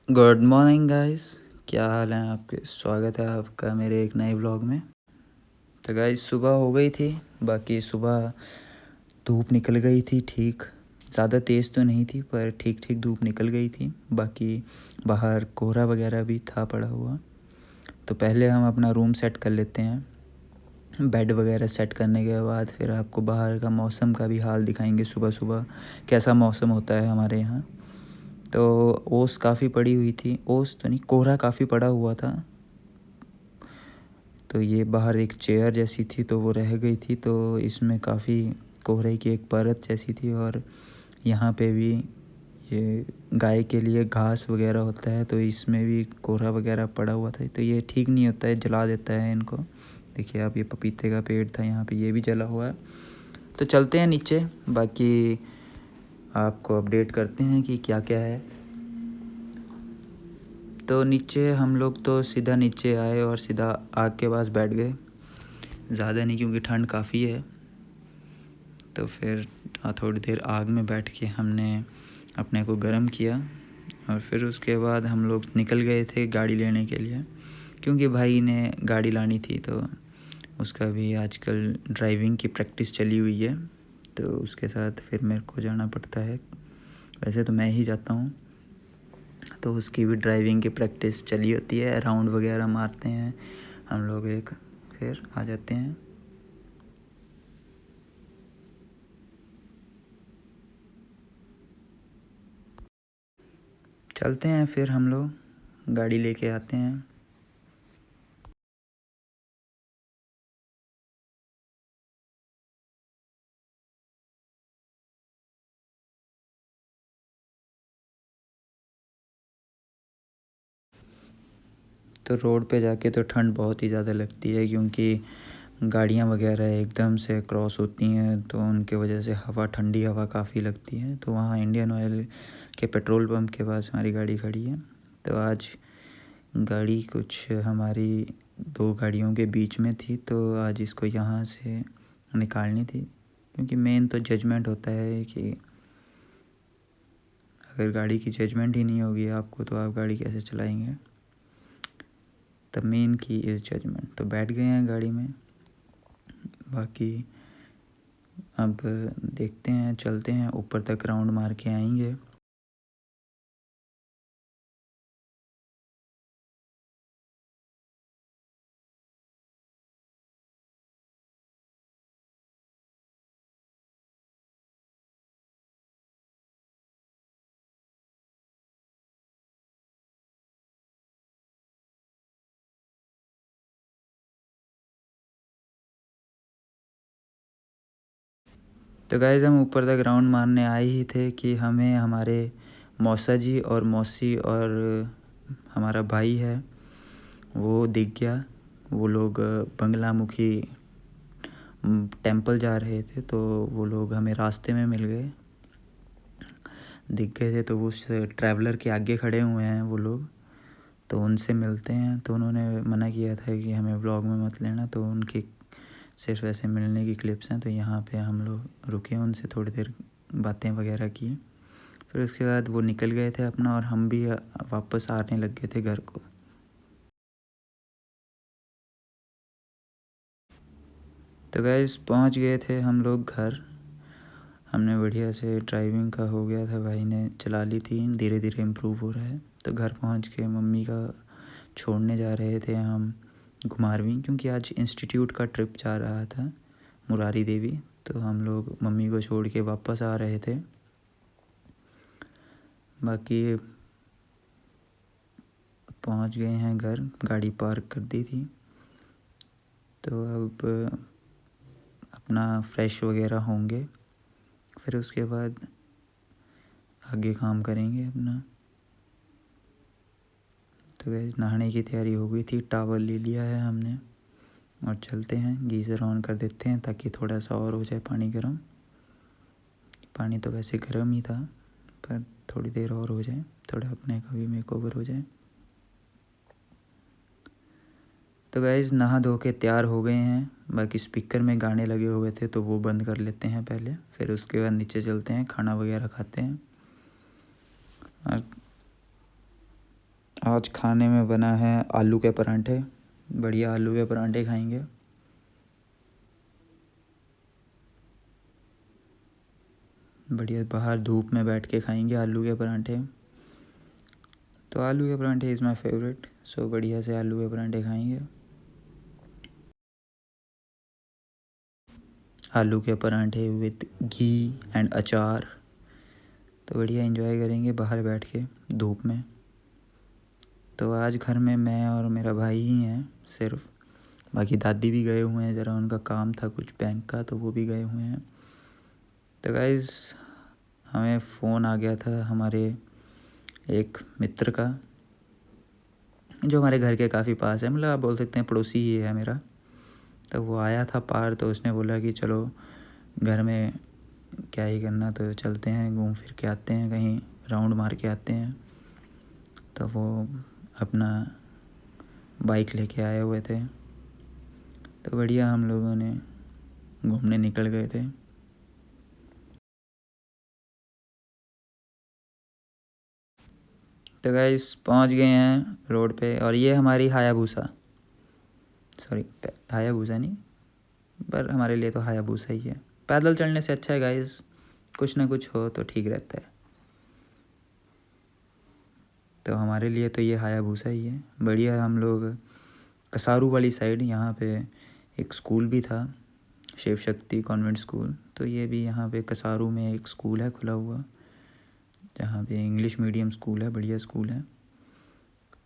Good morning guys. क्या हाल है आपके? स्वागत है आपका मेरे एक नए व्लॉग में। तो गाइस सुबह हो गई थी। बाकी सुबह धूप निकल गई थी ठीक। ज़्यादा तेज़ तो नहीं थी पर ठीक ठीक धूप निकल गई थी। बाकी बाहर कोहरा वगैरह भी था पड़ा हुआ। तो पहले हम अपना रूम सेट कर लेते हैं। बेड वगैरह सेट करने के बाद फिर आपको बाहर का मौसम का भी हाल दिखाएंगे। सुबह सुबह कैसा मौसम होता है हमारे यहाँ। तो ओस काफ़ी पड़ी हुई थी। ओस तो नहीं, कोहरा काफ़ी पड़ा हुआ था। तो ये बाहर एक चेयर जैसी थी तो वो रह गई थी, तो इसमें काफ़ी कोहरे की एक परत जैसी थी। और यहाँ पे भी ये गाय के लिए घास वगैरह होता है, तो इसमें भी कोहरा वगैरह पड़ा हुआ था। तो ये ठीक नहीं होता है, जला देता है इनको। देखिए आप, ये पपीते का पेड़ था यहाँ पे, ये भी जला हुआ है। तो चलते हैं नीचे, बाकी आपको अपडेट करते हैं कि क्या क्या है। तो नीचे हम लोग तो सीधा नीचे आए और सीधा आग के पास बैठ गए। ज़्यादा नहीं क्योंकि ठंड काफ़ी है। तो फिर थोड़ी देर आग में बैठ के हमने अपने को गर्म किया। और फिर उसके बाद हम लोग निकल गए थे गाड़ी लेने के लिए, क्योंकि भाई ने गाड़ी लानी थी। तो उसका भी आजकल ड्राइविंग की प्रैक्टिस चली हुई है, तो उसके साथ फिर मेरे को जाना पड़ता है। वैसे तो मैं ही जाता हूँ, तो उसकी भी ड्राइविंग की प्रैक्टिस चली होती है। राउंड वगैरह मारते हैं हम लोग एक, फिर आ जाते हैं। चलते हैं फिर हम लोग गाड़ी लेके आते हैं। तो रोड पे जाके तो ठंड बहुत ही ज़्यादा लगती है, क्योंकि गाड़ियाँ वगैरह एकदम से क्रॉस होती हैं, तो उनके वजह से हवा, ठंडी हवा काफ़ी लगती है। तो वहाँ इंडियन ऑयल के पेट्रोल पंप के पास हमारी गाड़ी खड़ी है। तो आज गाड़ी कुछ हमारी दो गाड़ियों के बीच में थी, तो आज इसको यहाँ से निकालनी थी। क्योंकि मेन तो जजमेंट होता है कि अगर गाड़ी की जजमेंट ही नहीं होगी आपको, तो आप गाड़ी कैसे चलाएंगे। द मेन की इज़ जजमेंट। तो बैठ गए हैं गाड़ी में। बाकी अब देखते हैं, चलते हैं ऊपर तक, राउंड मार के आएंगे। तो गाइस हम ऊपर तक राउंड मारने आए ही थे कि हमें हमारे मौसा जी और मौसी और हमारा भाई है वो दिख गया। वो लोग बंगलामुखी टेंपल जा रहे थे, तो वो लोग हमें रास्ते में मिल गए, दिख गए थे। तो वो उस ट्रैवलर के आगे खड़े हुए हैं वो लोग, तो उनसे मिलते हैं। तो उन्होंने मना किया था कि हमें व्लॉग में मत लेना, तो उनकी सिर्फ ऐसे मिलने की क्लिप्स हैं। तो यहाँ पे हम लोग रुके, उनसे थोड़ी देर बातें वगैरह की। फिर उसके बाद वो निकल गए थे अपना, और हम भी वापस आने लग गए थे घर को। तो गैस पहुँच गए थे हम लोग घर। हमने बढ़िया से, ड्राइविंग का हो गया था, भाई ने चला ली थी, धीरे धीरे इम्प्रूव हो रहा है। तो घर पहुँच के मम्मी का छोड़ने जा रहे थे हम घुमारवीं, क्योंकि आज इंस्टीट्यूट का ट्रिप जा रहा था मुरारी देवी। तो हम लोग मम्मी को छोड़ के वापस आ रहे थे। बाकी पहुंच गए हैं घर, गाड़ी पार्क कर दी थी। तो अब अपना फ्रेश वगैरह होंगे, फिर उसके बाद आगे काम करेंगे अपना। तो गैस नहाने की तैयारी हो गई थी, टावल ले लिया है हमने, और चलते हैं गीज़र ऑन कर देते हैं ताकि थोड़ा सा और हो जाए पानी गर्म। पानी तो वैसे गर्म ही था, पर थोड़ी देर और हो जाए, थोड़ा अपने का भी मेकओवर हो जाए। तो गाइस नहा धो के तैयार हो गए हैं। बाकी स्पीकर में गाने लगे हुए थे, तो वो बंद कर लेते हैं पहले, फिर उसके बाद नीचे चलते हैं, खाना वगैरह खाते हैं। और आज खाने में बना है आलू के परांठे। बढ़िया आलू के परांठे खाएंगे। बढ़िया बाहर धूप में बैठ के खाएंगे आलू के परांठे। तो आलू के परांठे इज़ माई फेवरेट। सो बढ़िया से आलू के परांठे खाएंगे। आलू के परांठे विद घी एंड अचार। तो बढ़िया एंजॉय करेंगे बाहर बैठ के धूप में। तो आज घर में मैं और मेरा भाई ही हैं सिर्फ। बाकी दादी भी गए हुए हैं, ज़रा उनका काम था कुछ बैंक का, तो वो भी गए हुए हैं। तो गाइज़ हमें फ़ोन आ गया था हमारे एक मित्र का, जो हमारे घर के काफ़ी पास है, मतलब आप बोल सकते हैं पड़ोसी ही है मेरा। तो वो आया था पार, तो उसने बोला कि चलो घर में क्या ही करना, तो चलते हैं घूम फिर के आते हैं, कहीं राउंड मार के आते हैं। तो वो अपना बाइक लेके आए हुए थे। तो बढ़िया हम लोगों ने घूमने निकल गए थे। तो गाइस पहुंच गए हैं रोड पे, और ये हमारी हायाबूसा, सॉरी हायाबूसा नहीं, पर हमारे लिए तो हायाबूसा ही है। पैदल चलने से अच्छा है गाइस, कुछ ना कुछ हो तो ठीक रहता है। तो हमारे लिए तो ये हायाबूसा ही है। बढ़िया हम लोग कसारू वाली साइड, यहाँ पे एक स्कूल भी था, शिव शक्ति कॉन्वेंट स्कूल। तो ये भी यहाँ पे कसारू में एक स्कूल है खुला हुआ, जहाँ पे इंग्लिश मीडियम स्कूल है, बढ़िया स्कूल है।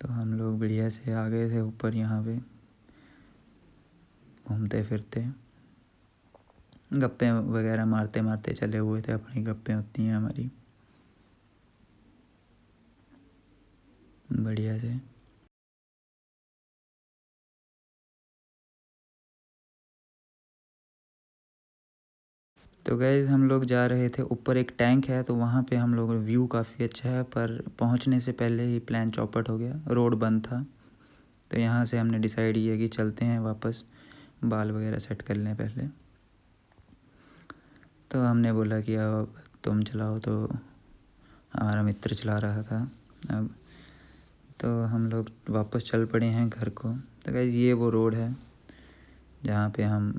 तो हम लोग बढ़िया से आ गए थे ऊपर, यहाँ पे घूमते फिरते गप्पे वगैरह मारते मारते चले हुए थे। अपनी गप्पे होती हैं हमारी बढ़िया से। तो गैस हम लोग जा रहे थे ऊपर, एक टैंक है तो वहाँ पे हम लोग व्यू काफ़ी अच्छा है, पर पहुँचने से पहले ही प्लान चौपट हो गया, रोड बंद था। तो यहाँ से हमने डिसाइड किया कि चलते हैं वापस, बाल वगैरह सेट कर लें पहले। तो हमने बोला कि अब तुम चलाओ, तो हमारा मित्र चला रहा था अब। तो हम लोग वापस चल पड़े हैं घर को। तो गाइस ये वो रोड है जहाँ पे हम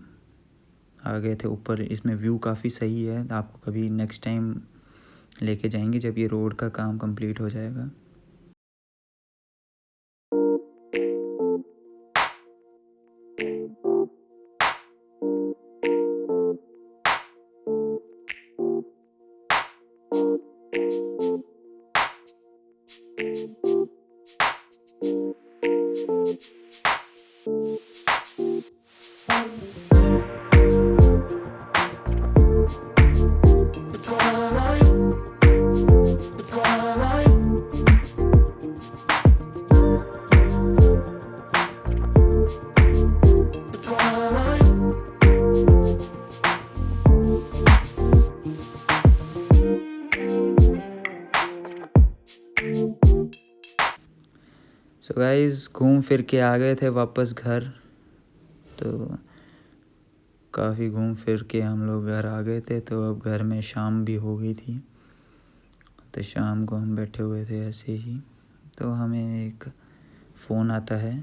आ गए थे ऊपर। इसमें व्यू काफ़ी सही है, आपको कभी नेक्स्ट टाइम लेके जाएंगे जब ये रोड का काम कंप्लीट हो जाएगा। सो गाइस घूम फिर के आ गए थे वापस घर। तो काफ़ी घूम फिर के हम लोग घर आ गए थे। तो अब घर में शाम भी हो गई थी, तो शाम को हम बैठे हुए थे ऐसे ही। तो हमें एक फ़ोन आता है,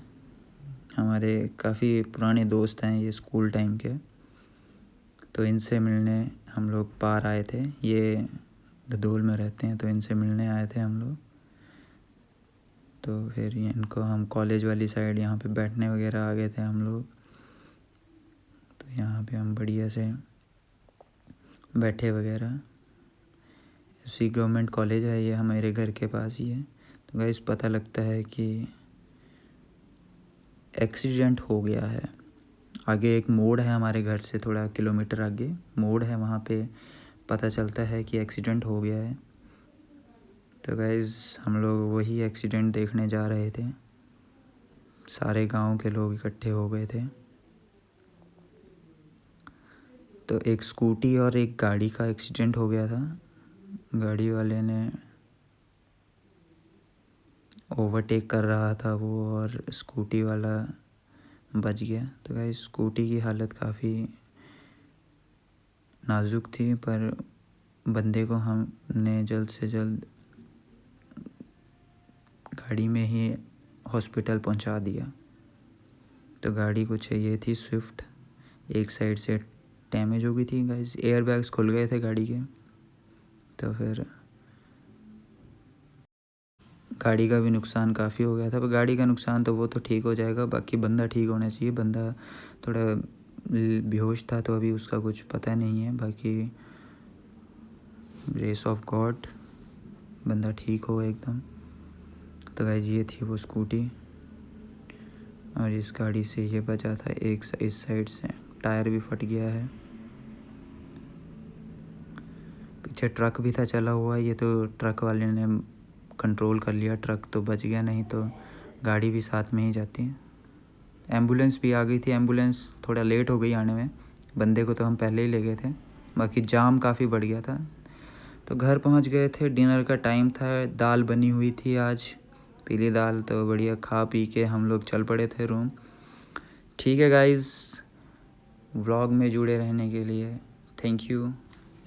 हमारे काफ़ी पुराने दोस्त हैं ये स्कूल टाइम के। तो इनसे मिलने हम लोग पार आए थे, ये धदोल में रहते हैं, तो इनसे मिलने आए थे हम लोग। तो फिर इनको हम कॉलेज वाली साइड यहाँ पे बैठने वगैरह आ गए थे हम लोग। तो यहाँ पे हम बढ़िया से बैठे वगैरह। उसी गवर्नमेंट कॉलेज है ये, हमारे घर के पास ही है। तो गाइस पता लगता है कि एक्सीडेंट हो गया है। आगे एक मोड़ है, हमारे घर से थोड़ा किलोमीटर आगे मोड़ है, वहाँ पे पता चलता है कि एक्सीडेंट हो गया है। तो गाइस हम लोग वही एक्सीडेंट देखने जा रहे थे, सारे गांव के लोग इकट्ठे हो गए थे। तो एक स्कूटी और एक गाड़ी का एक्सीडेंट हो गया था। गाड़ी वाले ने ओवरटेक कर रहा था वो, और स्कूटी वाला बच गया। तो गाइस स्कूटी की हालत काफ़ी नाजुक थी, पर बंदे को हमने जल्द से जल्द गाड़ी में ही हॉस्पिटल पहुंचा दिया। तो गाड़ी कुछ ये थी स्विफ्ट, एक साइड से डैमेज हो गई थी गाइस, एयर बैग्स खुल गए थे गाड़ी के। तो फिर गाड़ी का भी नुकसान काफ़ी हो गया था, पर गाड़ी का नुकसान तो वो तो ठीक हो जाएगा, बाकी बंदा ठीक होना चाहिए। बंदा थोड़ा बेहोश था तो अभी उसका कुछ पता नहीं है, बाकी ग्रेस ऑफ गॉड बंदा ठीक हो एकदम। तो गाइस ये थी वो स्कूटी, और इस गाड़ी से ये बचा था एक इस साइड से टायर भी फट गया है। पीछे ट्रक भी था चला हुआ, ये तो ट्रक वाले ने कंट्रोल कर लिया, ट्रक तो बच गया, नहीं तो गाड़ी भी साथ में ही जाती। एम्बुलेंस भी आ गई थी, एम्बुलेंस थोड़ा लेट हो गई आने में, बंदे को तो हम पहले ही ले गए थे, बाकी जाम काफ़ी बढ़ गया था। तो घर पहुंच गए थे, डिनर का टाइम था, दाल बनी हुई थी आज, पीली दाल। तो बढ़िया खा पी के हम लोग चल पड़े थे रूम। ठीक है गाइस, व्लॉग में जुड़े रहने के लिए thank you.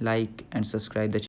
Like and subscribe the